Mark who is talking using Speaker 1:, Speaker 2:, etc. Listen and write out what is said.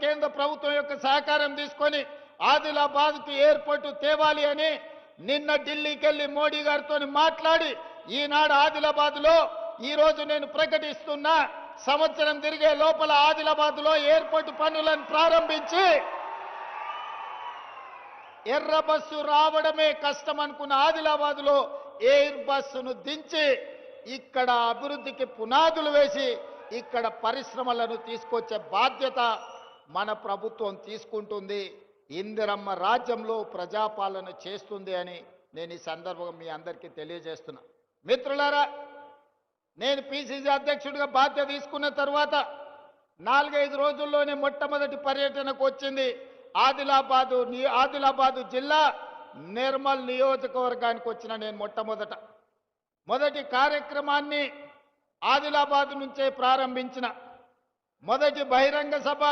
Speaker 1: కేంద్ర ప్రభుత్వం యొక్క సహకారం తీసుకొని ఆదిలాబాద్కు ఎయిర్పోర్టు తేవాలి అని నిన్న ఢిల్లీకి వెళ్లి మోడీ గారితో మాట్లాడి ఈనాడు ఆదిలాబాద్లో ఈ రోజు నేను ప్రకటిస్తున్నా సంవత్సరం తిరిగే లోపల ఆదిలాబాద్లో ఎయిర్పోర్టు పనులను ప్రారంభించి ఎర్ర బస్సు రావడమే కష్టం అనుకున్న ఆదిలాబాద్లో ఎయిర్ బస్సును దించి ఇక్కడ అభివృద్ధికి పునాదులు వేసి ఇక్కడ పరిశ్రమలను తీసుకొచ్చే బాధ్యత మన ప్రభుత్వం తీసుకుంటుంది. ఇందిరమ్మ రాజ్యంలో ప్రజాపాలన చేస్తుంది అని నేను ఈ సందర్భంగా మీ అందరికీ తెలియజేస్తున్నా. మిత్రులారా, నేను పిసిసి అధ్యక్షుడిగా బాధ్యత తీసుకున్న తర్వాత 4-5 రోజుల్లోనే మొట్టమొదటి పర్యటనకు వచ్చింది ఆదిలాబాదు జిల్లా నిర్మల్ నియోజకవర్గానికి వచ్చిన నేను మొదటి కార్యక్రమాన్ని ఆదిలాబాద్ నుంచే ప్రారంభించిన. మొదటి బహిరంగ సభ